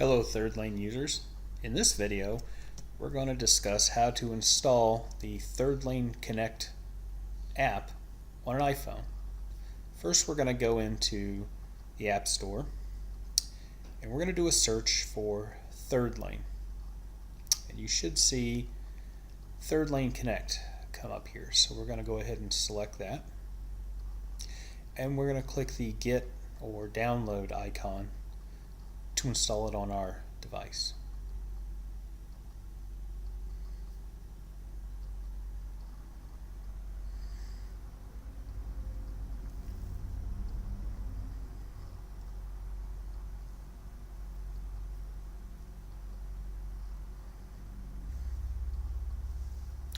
Hello Thirdlane users. In this video we're going to discuss how to install the Thirdlane Connect app on an iPhone. First we're going to go into the App Store and we're going to do a search for Thirdlane. And you should see Thirdlane Connect come up here. So we're going to go ahead and select that. And we're going to click the Get or Download icon to install it on our device.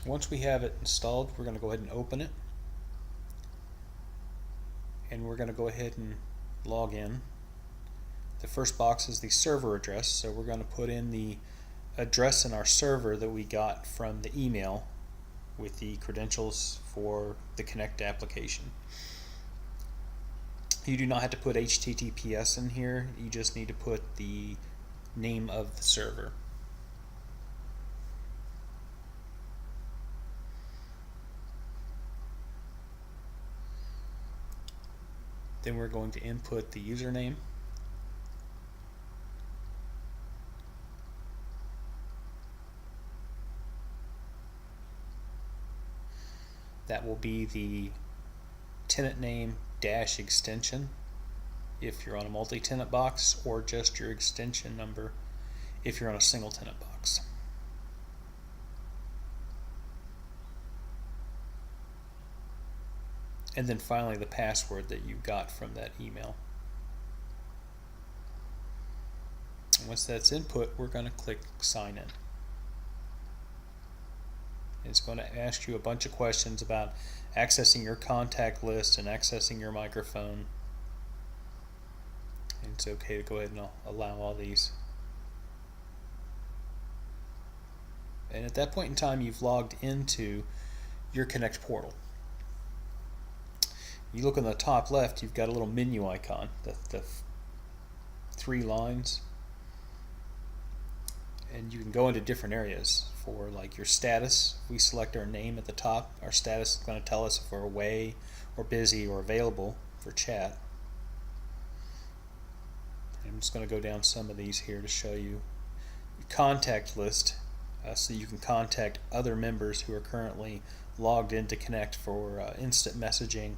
Once we have it installed, we're going to go ahead and open it. And we're going to go ahead and log in. The first box is the server address, so we're going to put in the address in our server that we got from the email with the credentials for the Connect application. You do not have to put HTTPS in here, you just need to put the name of the server. Then we're going to input the username. That will be the tenant name dash extension if you're on a multi-tenant box, or just your extension number if you're on a single tenant box. And then finally the password that you got from that email. And once that's input, we're going to click sign in. It's going to ask you a bunch of questions about accessing your contact list and accessing your microphone. And it's okay to go ahead and allow all these. And at that point in time, you've logged into your Connect portal. You look on the top left, you've got a little menu icon, the three lines. And you can go into different areas for like your status. If we select our name at the top, our status is going to tell us if we're away or busy or available for chat. I'm just going to go down some of these here to show you your contact list, so you can contact other members who are currently logged into Connect for instant messaging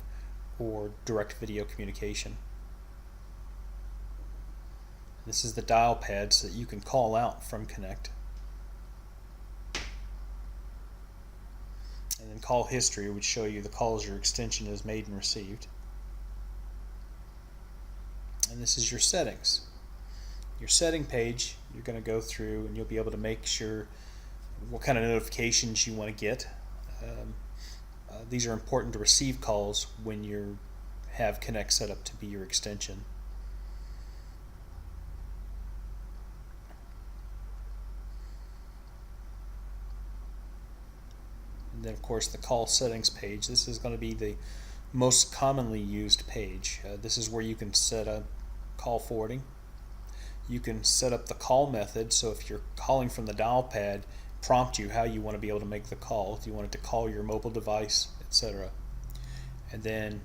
or direct video communication. This is the dial pad so that you can call out from Connect. And then call history would show you the calls your extension has made and received. And this is your settings. Your setting page, you're going to go through and you'll be able to make sure what kind of notifications you want to get. These are important to receive calls when you have Connect set up to be your extension. And then of course the call settings page. This is going to be the most commonly used page. This is where you can set up call forwarding. You can set up the call method, so if you're calling from the dial pad, prompt you how you want to be able to make the call. If you want it to call your mobile device, etc. And then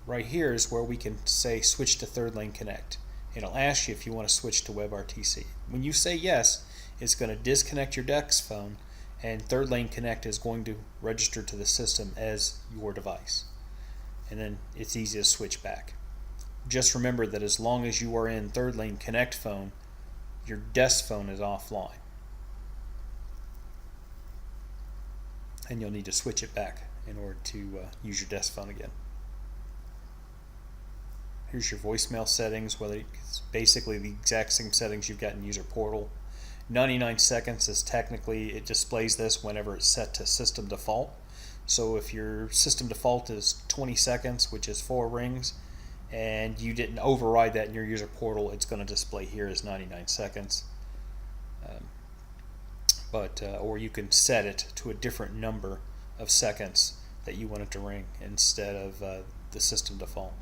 right here is where we can say switch to Thirdlane Connect. It'll ask you if you want to switch to WebRTC. When you say yes, it's going to disconnect your desk phone, and Thirdlane Connect is going to register to the system as your device. And then it's easy to switch back. Just remember that as long as you are in Thirdlane Connect phone, your desk phone is offline. And you'll need to switch it back in order to use your desk phone again. Here's your voicemail settings, whether it's basically the exact same settings you've got in User Portal. 99 seconds is technically, it displays this whenever it's set to system default. So if your system default is 20 seconds, which is 4 rings, and you didn't override that in your User Portal, it's going to display here as 99 seconds. Or you can set it to a different number of seconds that you want it to ring instead of the system default.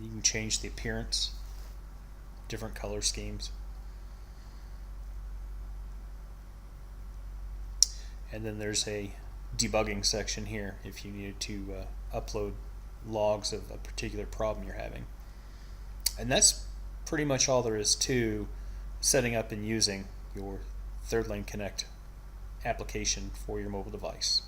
You can change the appearance, different color schemes. And then there's a debugging section here if you needed to upload logs of a particular problem you're having. And that's pretty much all there is to setting up and using your Thirdlane Connect application for your mobile device.